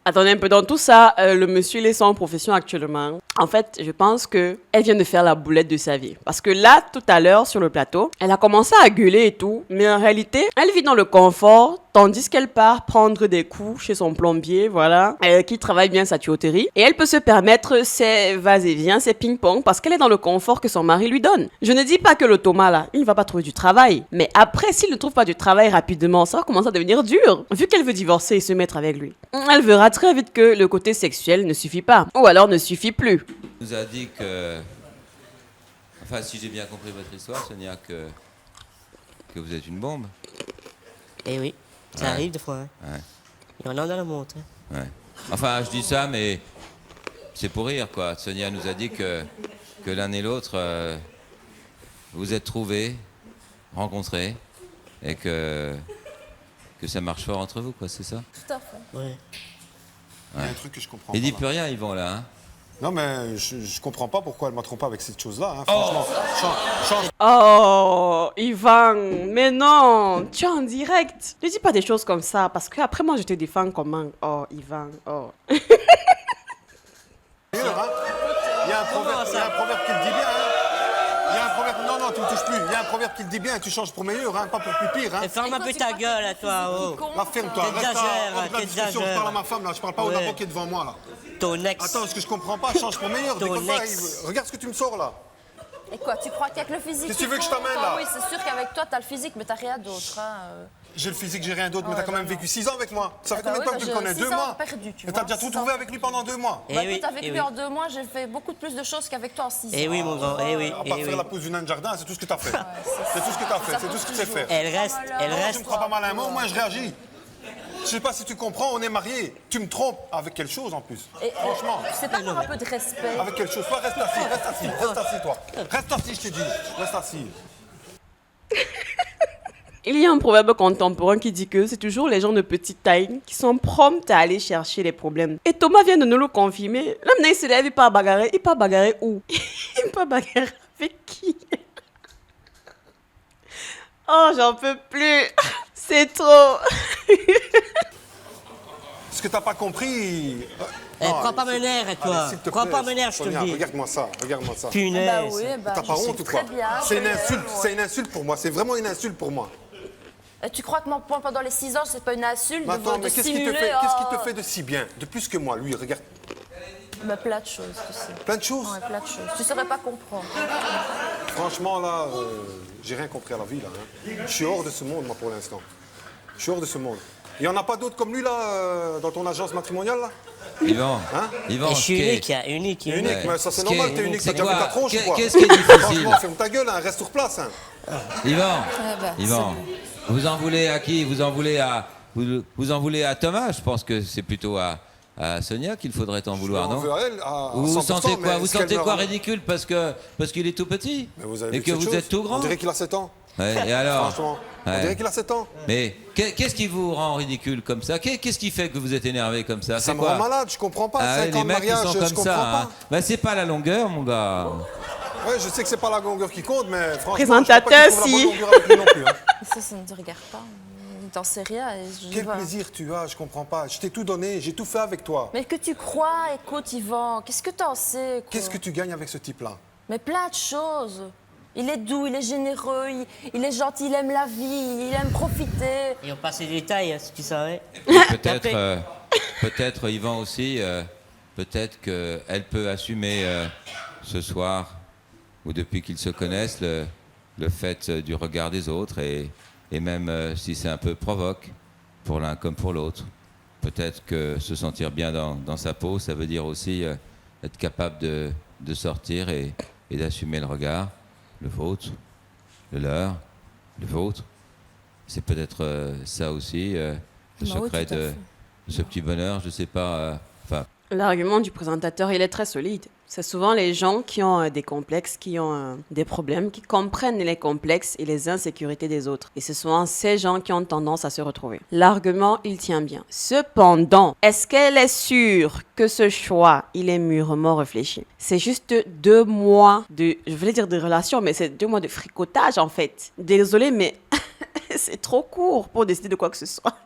Attendez un peu, dans tout ça, le monsieur, il est sans profession actuellement. En fait, je pense qu'elle vient de faire la boulette de sa vie. Parce que là, tout à l'heure, sur le plateau, elle a commencé à gueuler et tout. Mais en réalité, elle vit dans le confort, tandis qu'elle part prendre des coups chez son plombier, voilà, qui travaille bien sa tuyauterie. Et elle peut se permettre ses vas-et-viens, ses ping-pong, parce qu'elle est dans le confort que son mari lui donne. Je ne dis pas que le Thomas, là, il ne va pas trouver du travail. Mais après, s'il ne trouve pas du travail rapidement, ça va commencer à devenir dur. Vu qu'elle veut divorcer et se mettre avec lui, elle verra très vite que le côté sexuel ne suffit pas. Ou alors ne suffit plus. Il nous a dit que... Enfin, si j'ai bien compris votre histoire, Sonia, que vous êtes une bombe. Eh oui, ça Ouais. arrive des fois. Hein. Ouais. Il y en a dans le monde. Hein. Ouais. Enfin, je dis ça, mais c'est pour rire, quoi. Sonia nous a dit que l'un et l'autre, vous êtes trouvés, rencontrés, et que ça marche fort entre vous, quoi, c'est ça? Tout à fait. Ouais. Il y a un truc que je comprends Il pas. dit là. plus rien, Yvan, là, hein? Non, mais je comprends pas pourquoi elle m'a trompé avec cette chose-là. Hein. Franchement, change. Oh, Ivan, mais non, tu es en direct. Ne dis pas des choses comme ça, parce qu'après moi, je te défends comment? Oh, Ivan, oh. Hein. Il y a un proverbe qui le dit bien. Hein. Il y a un proverbe. Non, tu me touches plus. Il y a un proverbe qui le dit bien. Tu changes pour meilleur, hein, pas pour plus pire. Hein. Et ferme un peu ta gueule à toi, oh. La ferme-toi. Reste là. T'exagères, Hors de la discussion. Je parle à ma femme là. Je parle pas au Ouais. d'abord qui est devant moi là. Ton ex. Attends, ce que je comprends pas, change pour meilleur. Ton Déconne pas, ex. regarde ce que tu me sors là. Et quoi, tu crois qu'avec le physique... Qu'est-ce que tu veux que je faut- t'amène, Ah là? Oui, c'est sûr qu'avec toi, t'as le physique, mais t'as rien d'autre. Hein. J'ai le physique, j'ai rien d'autre, mais Ouais, t'as quand même non, vécu 6 ans avec moi. Ça fait bah combien de oui, temps que tu bah le connais? j'ai 2 6 ans mois. perdu, tu Mais vois, t'as déjà tout 6 trouvé ans. avec lui pendant 2 mois. Eh Bah, oui, écoute, avec eh lui oui. en 2 mois, j'ai fait beaucoup plus de choses qu'avec toi en 6 ans. Eh oui, mon grand, eh oui, À eh part oui. faire la pause du nain de jardin, c'est tout ce que t'as fait. C'est tout ce que t'as fait, c'est tout ce que tu sais faire. Elle reste, elle Non, tu reste. me prends pas mal à un mot, moi je réagis. Je sais pas si tu comprends, on est mariés. Tu me trompes avec quelque chose en plus. Et, Franchement. C'est pas avoir un peu de respect. Avec quelque chose. Toi, reste assis, toi. Reste assis, je t'ai dit. Reste assis. Il y a un proverbe contemporain qui dit que c'est toujours les gens de petite taille qui sont prompts à aller chercher les problèmes. Et Thomas vient de nous le confirmer. L'homme il se lève, il part bagarrer. Il part bagarrer où? Il part bagarrer avec qui? Oh, j'en peux plus. C'est trop. Ce que t'as pas compris. Eh, Non, prends pas mon air, et toi. allez, s'il te Prends plaît, pas mon air, je te Sonia, le dis. Regarde-moi ça, regarde-moi ça. Bah Punaise. oui, bah, T'as pas je sais honte ou très quoi? bien, C'est une ouais, insulte, ouais. c'est une insulte pour moi. C'est vraiment une insulte pour moi. Et tu crois que mon point pendant les 6 ans, c'est pas une insulte Mais de, attends, de mais qu'est-ce qui simuler, te fait de si bien? De plus que moi, lui, regarde. Bah, plein de choses, tu sais. Plein de choses. Ouais, plein de choses. Tu saurais pas comprendre. Franchement, là, j'ai rien compris à la vie, là. Hein. Je suis hors de ce monde, moi, pour l'instant. Je suis hors de ce monde. Il n'y en a pas d'autres comme lui, là, dans ton agence matrimoniale, là? Yvan, Hein? Yvan, Et je suis ce qui est- unique, hein, unique. Unique, Ouais. mais ça, c'est Ce qui normal, est- t'es unique. c'est T'as déjà vu quoi ta tronche ou quoi? Qu'est-ce qui est difficile? Franchement, ferme ta gueule, hein, reste sur place, hein. Yvan, bah, Yvan, vous en voulez à qui? Vous en voulez à Thomas? Je pense que c'est plutôt à Sonia qu'il faudrait en vouloir, On non? veut à elle, à Vous 100%, sentez quoi? mais Vous est-ce qu'elle sentez me quoi rend- ridicule parce qu'il est tout petit Mais vous avez et vu que cette vous chose êtes tout grand? On dirait qu'il a 7 ans. Ouais, et alors? Franchement, on Ouais. dirait qu'il a 7 ans. Mais qu'est-ce qui vous rend ridicule comme ça? Qu'est-ce qui fait que vous êtes énervé comme ça? Ça C'est me quoi? rend malade, je comprends pas. Ah, 5 les ans de mecs qui mariage, sont je comme comprends ça, pas. hein. Bah, c'est pas la longueur, mon gars. Ouais, je sais que c'est pas la longueur qui compte, mais franchement, Présentateur, je crois pas qu'il si. trouve la bonne longueur avec lui non plus. Hein. Ça ne te regarde pas. T'en sais rien. Et Quel voilà. plaisir tu as, je comprends pas. Je t'ai tout donné, j'ai tout fait avec toi. Mais que tu crois, écoute, Yvan, qu'est-ce que t'en sais, quoi? Qu'est-ce que tu gagnes avec ce type-là? Mais plein de choses. Il est doux, il est généreux, il est gentil, il aime la vie, il aime profiter. Et on passe les détails, hein, si tu savais. Peut-être, Yvan aussi, peut-être qu'elle peut assumer ce soir, ou depuis qu'ils se connaissent, le fait du regard des autres, et même si c'est un peu provoque, pour l'un comme pour l'autre. Peut-être que se sentir bien dans sa peau, ça veut dire aussi être capable de sortir et d'assumer le regard, le vôtre, le leur, le vôtre. C'est peut-être ça aussi, le secret de ce petit bonheur, je ne sais pas. L'argument du présentateur, il est très solide. C'est souvent les gens qui ont des complexes, qui ont des problèmes, qui comprennent les complexes et les insécurités des autres. Et c'est souvent ces gens qui ont tendance à se retrouver. L'argument, il tient bien. Cependant, est-ce qu'elle est sûre que ce choix, il est mûrement réfléchi? C'est juste 2 mois je voulais dire de relation, mais c'est 2 mois de fricotage en fait. Désolée, mais c'est trop court pour décider de quoi que ce soit.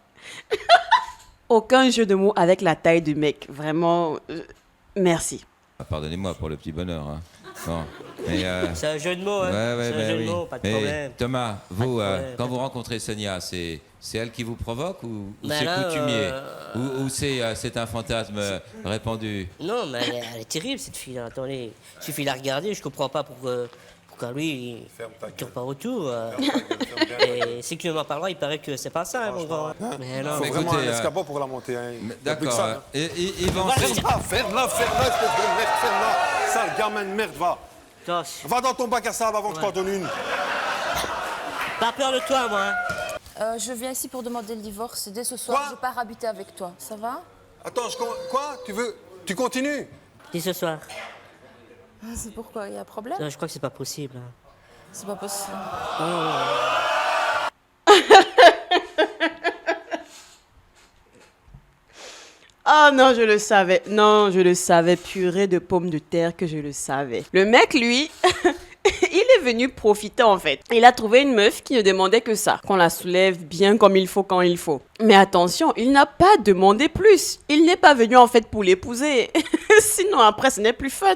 Aucun jeu de mots avec la taille du mec. Vraiment, merci. Pardonnez-moi pour le petit bonheur. Hein. Bon, mais, c'est un jeu de mots, hein. Ouais, c'est un jeu de mots, pas de problème. Thomas, vous, quand vous rencontrez Sonia, c'est elle qui vous provoque ou c'est là, coutumier ou c'est un fantasme répandu? Non, mais elle est terrible cette fille. Attendez, il suffit de la regarder, je comprends pas pourquoi lui, il tourne pas autour. Et sexuellement parlant, il paraît que c'est pas ça, mon grand. Mais non, faut vraiment un escabeau pour la monter. Hein. D'accord. Ils vont ferme-la, espèce de merde, ferme-la. Sale gamin de merde, va. Va dans ton bac à sable avant que je t'en donne une. Pas peur de toi, moi. Je viens ici pour demander le divorce. Dès ce soir, je pars habiter avec toi. Ça va? Attends, quoi? Tu continues? Dès ce soir. C'est pourquoi? Il y a un problème? Non, je crois que c'est pas possible. C'est pas possible. Oh non, je le savais. Non, je le savais. Purée de pommes de terre que je le savais. Le mec, lui, il est venu profiter en fait. Il a trouvé une meuf qui ne demandait que ça. Qu'on la soulève bien comme il faut quand il faut. Mais attention, il n'a pas demandé plus. Il n'est pas venu en fait pour l'épouser. Sinon après, ce n'est plus fun.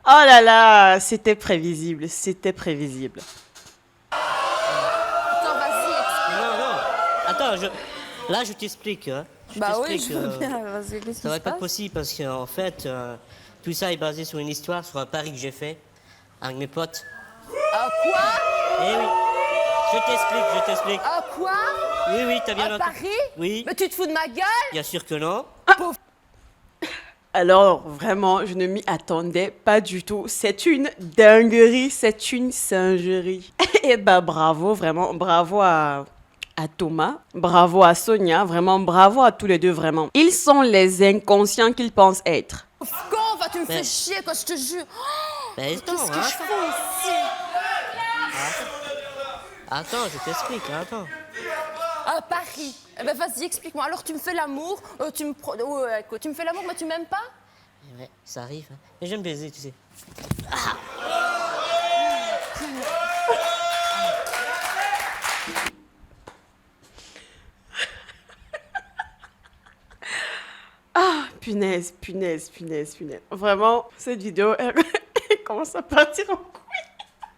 Oh là là, c'était prévisible. C'était prévisible. Attends, vas-y. Non. Attends, là, je t'explique. Hein. Bah oui, je veux bien. Vas-y, qu'est-ce qui se Ça va pas passe? possible parce qu'en fait, tout ça est basé sur une histoire, sur un pari que j'ai fait avec mes potes. Ah, quoi? Eh oui. Je t'explique. Ah, quoi? Oui, t'as bien Un entendu. pari? Oui. Mais tu te fous de ma gueule? Bien sûr que non. Alors, vraiment, je ne m'y attendais pas du tout. C'est une dinguerie, c'est une singerie. Et bah, bravo, vraiment, bravo à Thomas, bravo à Sonia, vraiment, bravo à tous les deux, vraiment. Ils sont les inconscients qu'ils pensent être. Quand tu me fais chier, quoi, je te jure. Mais attends, Qu'est-ce que je fais ici? Attends, je t'explique, attends. Un pari. Eh ben vas-y, explique-moi. Alors tu me fais l'amour, tu me fais l'amour, mais tu m'aimes pas? Ouais, ça arrive. Hein. Mais j'aime baiser, tu sais. Punaise. Vraiment, cette vidéo, elle commence à partir en couille.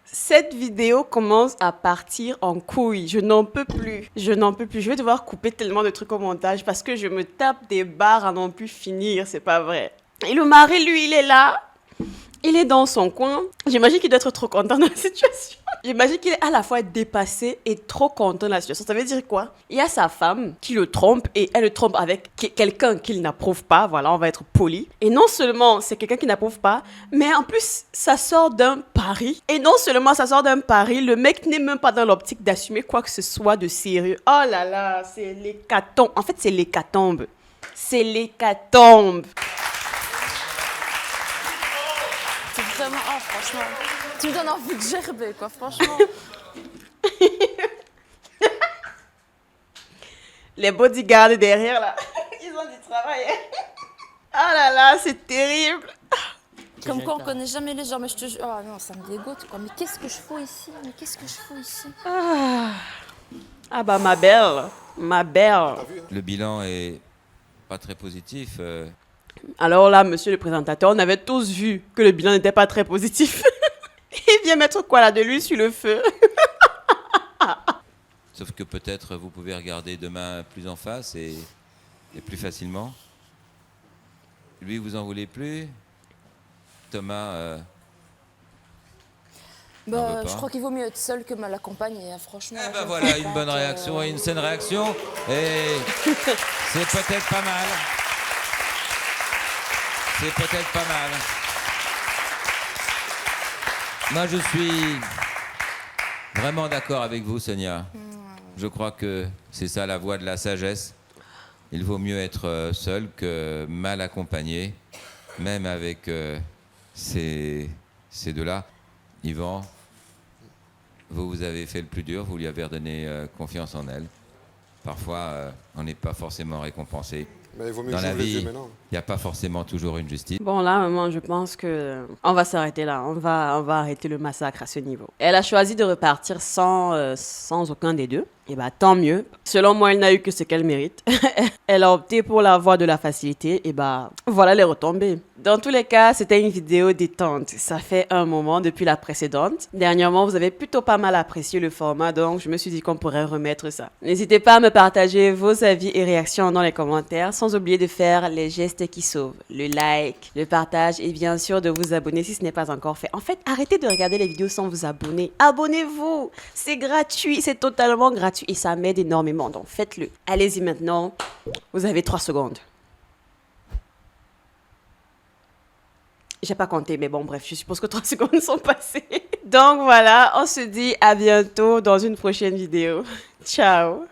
Cette vidéo commence à partir en couille. Je n'en peux plus. Je vais devoir couper tellement de trucs au montage parce que je me tape des barres à n'en plus finir. C'est pas vrai. Et le mari, lui, il est là. Il est dans son coin. J'imagine qu'il doit être trop content de la situation. J'imagine qu'il est à la fois dépassé et trop content de la situation. Ça veut dire quoi? Il y a sa femme qui le trompe et elle le trompe avec quelqu'un qu'il n'approuve pas. Voilà, on va être poli. Et non seulement c'est quelqu'un qui n'approuve pas, mais en plus, ça sort d'un pari. Et non seulement ça sort d'un pari, le mec n'est même pas dans l'optique d'assumer quoi que ce soit de sérieux. Oh là là, c'est l'hécatombe. En fait, c'est l'hécatombe. C'est l'hécatombe. C'est vraiment, franchement, tu me donnes envie de gerber, quoi, franchement. Les bodyguards derrière, là, ils ont du travail. Ah là là, c'est terrible. Comme quoi, on connaît jamais les gens, mais je te jure... Oh non, ça me dégoûte, quoi. Mais qu'est-ce que je fous ici? Ah bah, ma belle. Le bilan est pas très positif. Alors là, monsieur le présentateur, on avait tous vu que le bilan n'était pas très positif. Il vient mettre quoi là, de l'huile sur le feu? Sauf que peut-être vous pouvez regarder demain plus en face et plus facilement. Lui, vous en voulez plus? Thomas je crois qu'il vaut mieux être seul que mal accompagné, franchement. Eh ben voilà, une bonne réaction et une saine réaction. Et c'est peut-être pas mal. C'est peut-être pas mal. Moi, je suis vraiment d'accord avec vous, Sonia. Je crois que c'est ça la voie de la sagesse. Il vaut mieux être seul que mal accompagné, même avec ces deux-là. Yvan, vous avez fait le plus dur, vous lui avez redonné confiance en elle. Parfois, on n'est pas forcément récompensé. Mais il vaut mieux dans la vie, il maintenant. n'y a pas forcément toujours une justice. Bon, là, maman, je pense que on va s'arrêter là. On va arrêter le massacre à ce niveau. Elle a choisi de repartir sans aucun des deux. Et bah, tant mieux. Selon moi, elle n'a eu que ce qu'elle mérite. Elle a opté pour la voie de la facilité. Et bah, voilà les retombées. Dans tous les cas, c'était une vidéo détente. Ça fait un moment depuis la précédente. Dernièrement, vous avez plutôt pas mal apprécié le format, donc je me suis dit qu'on pourrait remettre ça. N'hésitez pas à me partager vos avis et réactions dans les commentaires, sans oublier de faire les gestes qui sauvent. Le like, le partage et bien sûr de vous abonner si ce n'est pas encore fait. En fait, arrêtez de regarder les vidéos sans vous abonner. Abonnez-vous! C'est gratuit, c'est totalement gratuit et ça m'aide énormément, donc faites-le. Allez-y maintenant, vous avez 3 secondes. J'ai pas compté, mais bon, bref, je suppose que 3 secondes sont passées. Donc voilà, on se dit à bientôt dans une prochaine vidéo. Ciao!